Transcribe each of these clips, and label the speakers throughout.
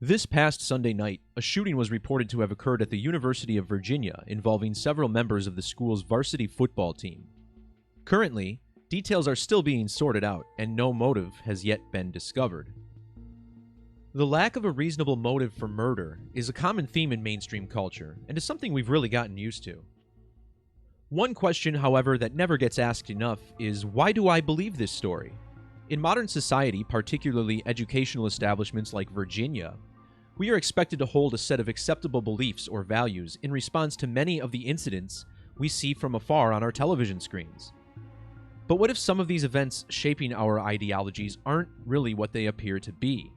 Speaker 1: This past Sunday night, a shooting was reported to have occurred at the University of Virginia involving several members of the school's varsity football team. Currently, details are still being sorted out, and no motive has yet been discovered. The lack of a reasonable motive for murder is a common theme in mainstream culture, and is something we've really gotten used to. One question, however, that never gets asked enough is, why do I believe this story? In modern society, particularly educational establishments like Virginia, we are expected to hold a set of acceptable beliefs or values in response to many of the incidents we see from afar on our television screens. But what if some of these events shaping our ideologies aren't really what they appear to be?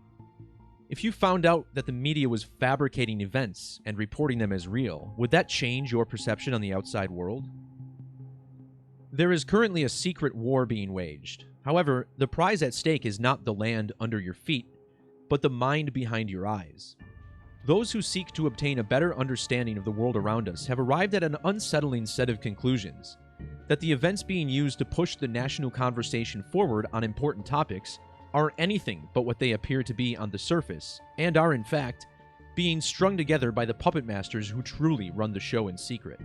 Speaker 1: If you found out that the media was fabricating events and reporting them as real, would that change your perception on the outside world? There is currently a secret war being waged. However, the prize at stake is not the land under your feet, but the mind behind your eyes. Those who seek to obtain a better understanding of the world around us have arrived at an unsettling set of conclusions: that the events being used to push the national conversation forward on important topics are anything but what they appear to be on the surface, and are, in fact, being strung together by the puppet masters who truly run the show in secret.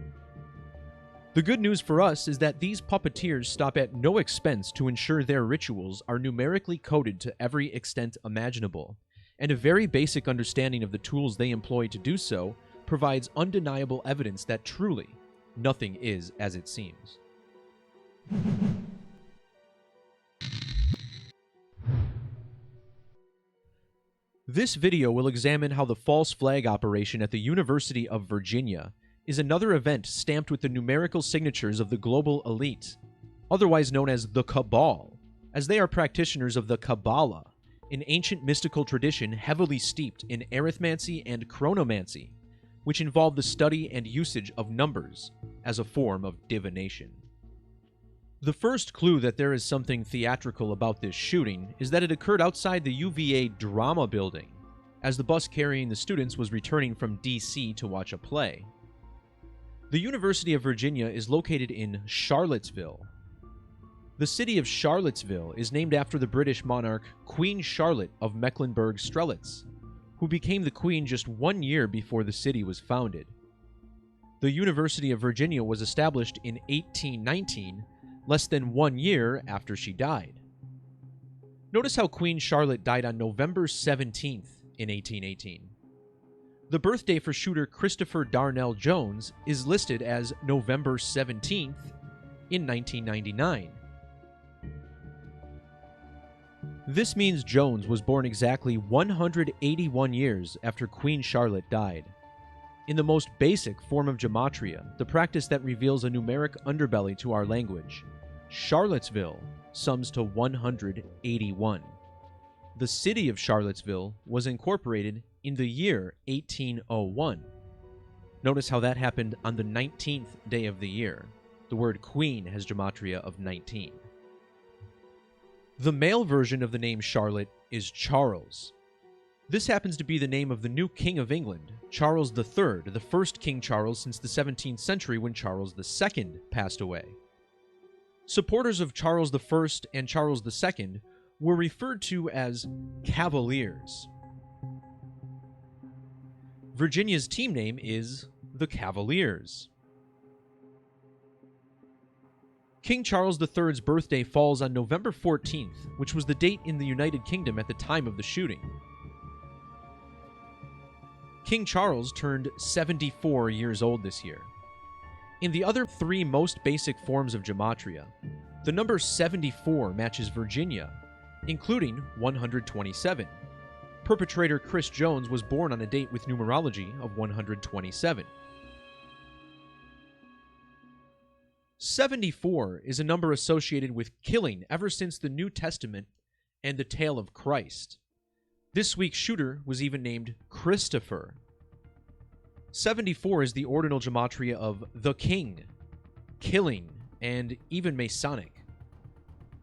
Speaker 1: The good news for us is that these puppeteers stop at no expense to ensure their rituals are numerically coded to every extent imaginable, and a very basic understanding of the tools they employ to do so provides undeniable evidence that truly nothing is as it seems. This video will examine how the false flag operation at the University of Virginia is another event stamped with the numerical signatures of the global elite, otherwise known as the Cabal, as they are practitioners of the Kabbalah, an ancient mystical tradition heavily steeped in arithmancy and chronomancy, which involve the study and usage of numbers as a form of divination. The first clue that there is something theatrical about this shooting is that it occurred outside the UVA drama building, as the bus carrying the students was returning from DC to watch a play. The University of Virginia is located in Charlottesville. The city of Charlottesville is named after the British monarch Queen Charlotte of Mecklenburg-Strelitz, who became the queen just 1 year before the city was founded. The University of Virginia was established in 1819, less than 1 year after she died. Notice how Queen Charlotte died on November 17th in 1818. The birthday for shooter Christopher Darnell Jones is listed as November 17th in 1999. This means Jones was born exactly 181 years after Queen Charlotte died. In the most basic form of Gematria, the practice that reveals a numeric underbelly to our language, Charlottesville sums to 181. The city of Charlottesville was incorporated in the year 1801. Notice how that happened on the 19th day of the year. The word queen has gematria of 19. The male version of the name Charlotte is Charles. This happens to be the name of the new King of England, Charles III, the first King Charles since the 17th century when Charles II passed away. Supporters of Charles I and Charles II were referred to as Cavaliers. Virginia's team name is the Cavaliers. King Charles III's birthday falls on November 14th, which was the date in the United Kingdom at the time of the shooting. King Charles turned 74 years old this year. In the other three most basic forms of Gematria, the number 74 matches Virginia, including 127. Perpetrator Chris Jones was born on a date with numerology of 127. 74 is a number associated with killing ever since the New Testament and the tale of Christ. This week's shooter was even named Christopher. 74 is the ordinal gematria of the king, killing, and even Masonic.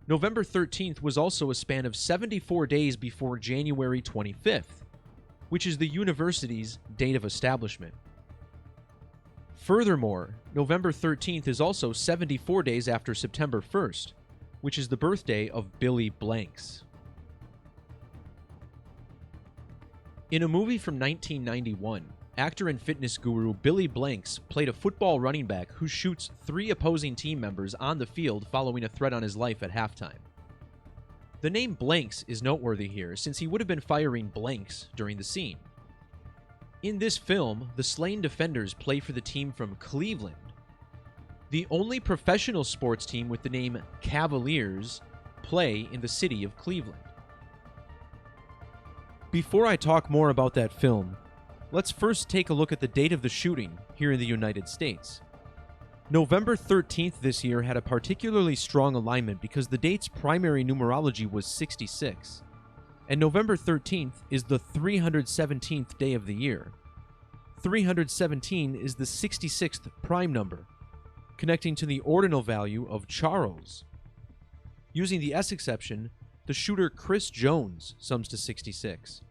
Speaker 1: November 13th was also a span of 74 days before January 25th, which is the university's date of establishment. Furthermore, November 13th is also 74 days after September 1st, which is the birthday of Billy Blanks. In a movie from 1991, actor and fitness guru Billy Blanks played a football running back who shoots 3 opposing team members on the field following a threat on his life at halftime. The name Blanks is noteworthy here since he would have been firing blanks during the scene. In this film, the slain defenders play for the team from Cleveland. The only professional sports team with the name Cavaliers play in the city of Cleveland. Before I talk more about that film, let's first take a look at the date of the shooting here in the United States. November 13th this year had a particularly strong alignment because the date's primary numerology was 66, and November 13th is the 317th day of the year. 317 is the 66th prime number, connecting to the ordinal value of Charles. Using the S exception, the shooter Chris Jones sums to 66.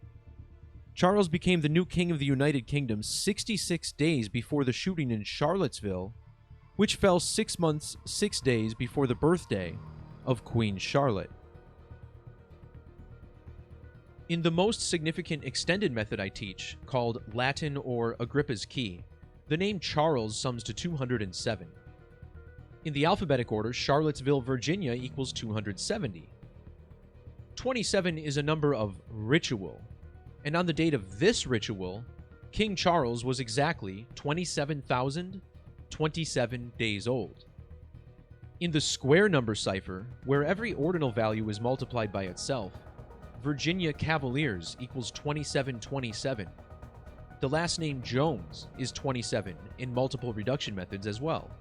Speaker 1: Charles became the new king of the United Kingdom 66 days before the shooting in Charlottesville, which fell 6 months, 6 days before the birthday of Queen Charlotte. In the most significant extended method I teach, called Latin or Agrippa's Key, the name Charles sums to 207. In the alphabetic order, Charlottesville, Virginia equals 270. 27 is a number of ritual, and on the date of this ritual, King Charles was exactly 27,027 days old. In the square number cipher, where every ordinal value is multiplied by itself, Virginia Cavaliers equals 2727. The last name Jones is 27 in multiple reduction methods as well.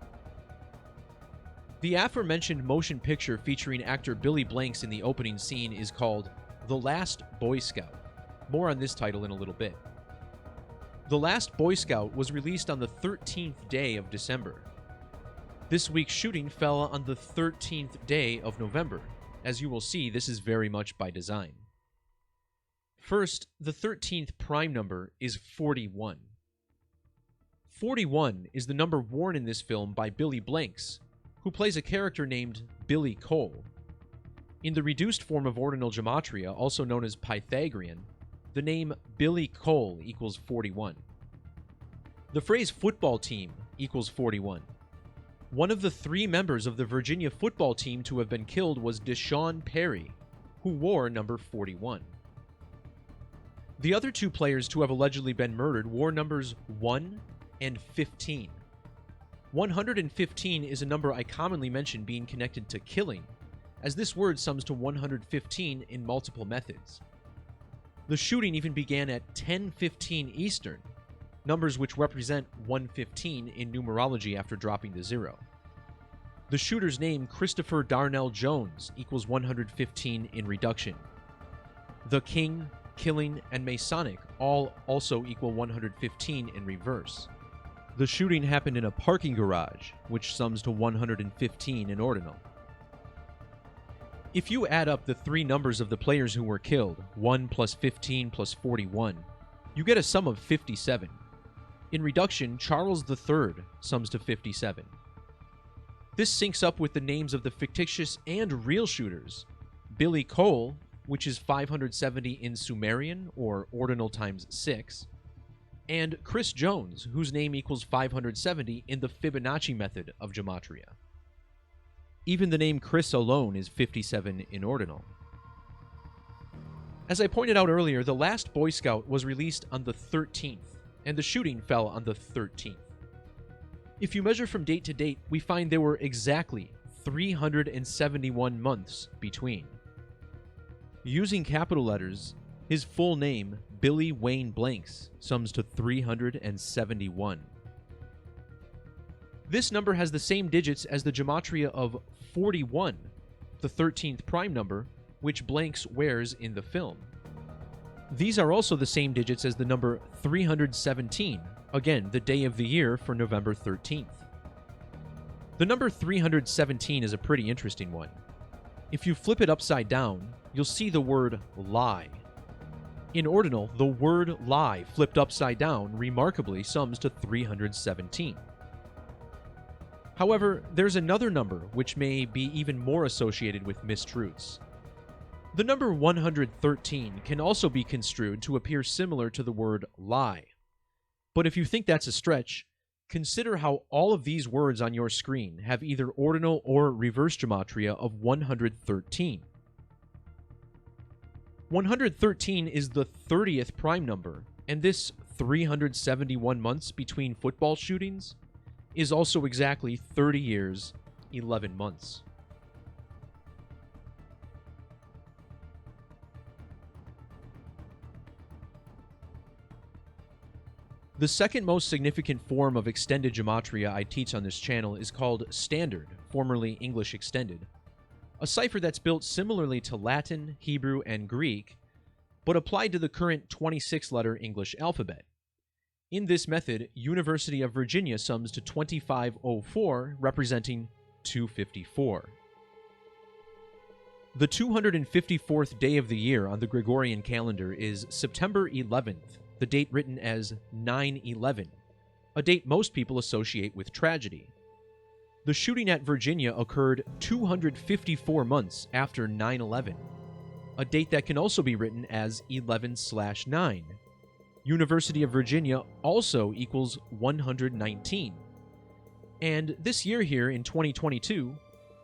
Speaker 1: The aforementioned motion picture featuring actor Billy Blanks in the opening scene is called The Last Boy Scout. More on this title in a little bit. The Last Boy Scout was released on the 13th day of December. This week's shooting fell on the 13th day of November. As you will see, this is very much by design. First, the 13th prime number is 41. 41 is the number worn in this film by Billy Blanks, who plays a character named Billy Cole. In the reduced form of ordinal gematria, also known as Pythagorean, the name Billy Cole equals 41. The phrase football team equals 41. One of the 3 members of the Virginia football team to have been killed was Deshaun Perry, who wore number 41. The other 2 players to have allegedly been murdered wore numbers 1 and 15. 115 is a number I commonly mention being connected to killing, as this word sums to 115 in multiple methods. The shooting even began at 10:15 Eastern, numbers which represent 115 in numerology after dropping to 0. The shooter's name, Christopher Darnell Jones, equals 115 in reduction. The King, Killing, and Masonic all also equal 115 in reverse. The shooting happened in a parking garage, which sums to 115 in ordinal. If you add up the 3 numbers of the players who were killed, 1 plus 15 plus 41, you get a sum of 57. In reduction, Charles III sums to 57. This syncs up with the names of the fictitious and real shooters. Billy Cole, which is 570 in Sumerian, or ordinal times 6, and Chris Jones, whose name equals 570 in the Fibonacci method of gematria. Even the name Chris alone is 57 in ordinal. As I pointed out earlier, The Last Boy Scout was released on the 13th, and the shooting fell on the 13th. If you measure from date to date, we find there were exactly 371 months between. Using capital letters, his full name, Billy Wayne Blanks, sums to 371. This number has the same digits as the gematria of 41, the 13th prime number, which Blanks wears in the film. These are also the same digits as the number 317, again, the day of the year for November 13th. The number 317 is a pretty interesting one. If you flip it upside down, you'll see the word lie. In ordinal, the word lie flipped upside down remarkably sums to 317. However, there's another number which may be even more associated with mistruths. The number 113 can also be construed to appear similar to the word lie. But if you think that's a stretch, consider how all of these words on your screen have either ordinal or reverse gematria of 113. 113 is the 30th prime number, and this 371 months between football shootings is also exactly 30 years, 11 months. The second most significant form of extended gematria I teach on this channel is called Standard, formerly English Extended, a cipher that's built similarly to Latin, Hebrew, and Greek, but applied to the current 26-letter English alphabet. In this method, University of Virginia sums to 2504, representing 254. The 254th day of the year on the Gregorian calendar is September 11th, the date written as 9/11, a date most people associate with tragedy. The shooting at Virginia occurred 254 months after 9/11, a date that can also be written as 11/9. University of Virginia also equals 119. And this year here in 2022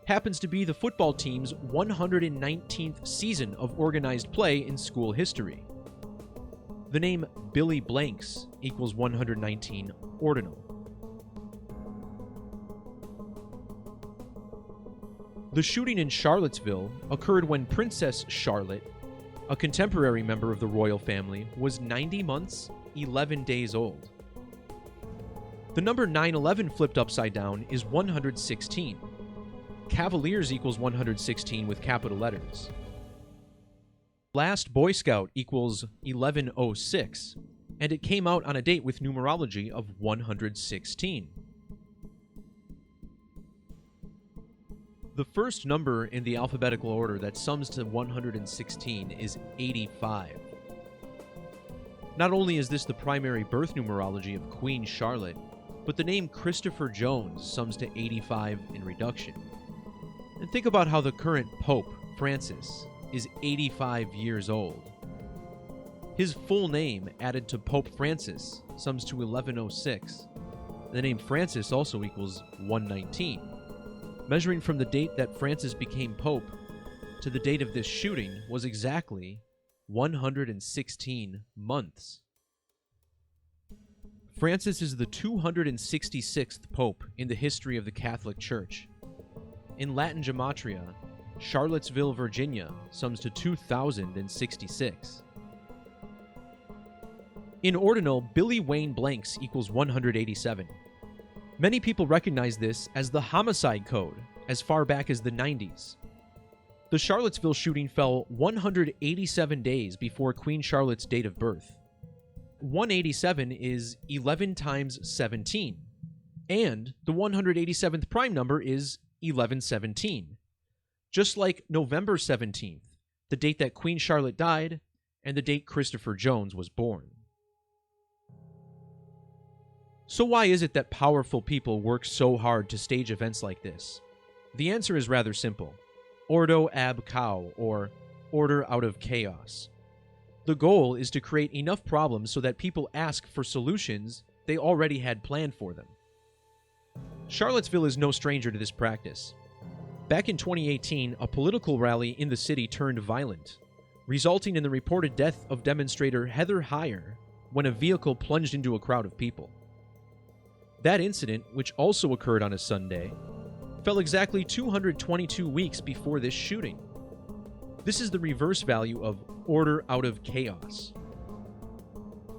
Speaker 1: happens to be the football team's 119th season of organized play in school history. The name Billy Blanks equals 119 ordinal. The shooting in Charlottesville occurred when Princess Charlotte, a contemporary member of the royal family, was 90 months, 11 days old. The number 9/11 flipped upside down is 116. Cavaliers equals 116 with capital letters. Last Boy Scout equals 1106, and it came out on a date with numerology of 116. The first number in the alphabetical order that sums to 116 is 85. Not only is this the primary birth numerology of Queen Charlotte, but the name Christopher Jones sums to 85 in reduction. And think about how the current Pope, Francis, is 85 years old. His full name added to Pope Francis sums to 1106. The name Francis also equals 119. Measuring from the date that Francis became Pope to the date of this shooting was exactly 116 months. Francis is the 266th Pope in the history of the Catholic Church. In Latin gematria, Charlottesville, Virginia sums to 2066. In ordinal, Billy Wayne Blanks equals 187. Many people recognize this as the homicide code as far back as the 90s. The Charlottesville shooting fell 187 days before Queen Charlotte's date of birth. 187 is 11 times 17, and the 187th prime number is 1117. Just like November 17th, the date that Queen Charlotte died, and the date Christopher Jones was born. So why is it that powerful people work so hard to stage events like this? The answer is rather simple. Ordo ab chao, or order out of chaos. The goal is to create enough problems so that people ask for solutions they already had planned for them. Charlottesville is no stranger to this practice. Back in 2018, a political rally in the city turned violent, resulting in the reported death of demonstrator Heather Heyer when a vehicle plunged into a crowd of people. That incident, which also occurred on a Sunday, fell exactly 222 weeks before this shooting. This is the reverse value of order out of chaos.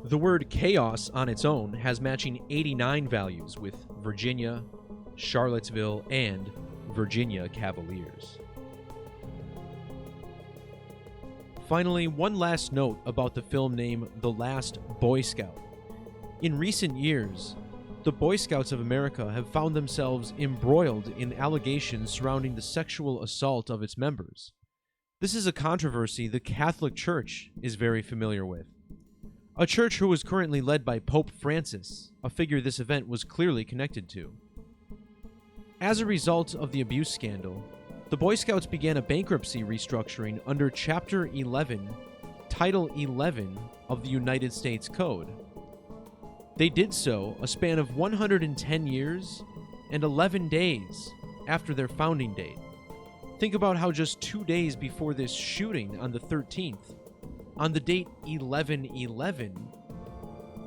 Speaker 1: The word chaos on its own has matching 89 values with Virginia, Charlottesville, and Virginia Cavaliers. Finally, one last note about the film name The Last Boy Scout. In recent years, the Boy Scouts of America have found themselves embroiled in allegations surrounding the sexual assault of its members. This is a controversy the Catholic Church is very familiar with. A church who is currently led by Pope Francis, a figure this event was clearly connected to. As a result of the abuse scandal, the The Boy Scouts began a bankruptcy restructuring under Chapter 11, Title 11 of the United States Code. They did so a span of 110 years and 11 days after their founding date. Think about how just 2 days before this shooting on the 13th, on the date 11/11,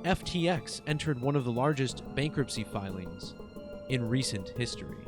Speaker 1: FTX entered one of the largest bankruptcy filings in recent history.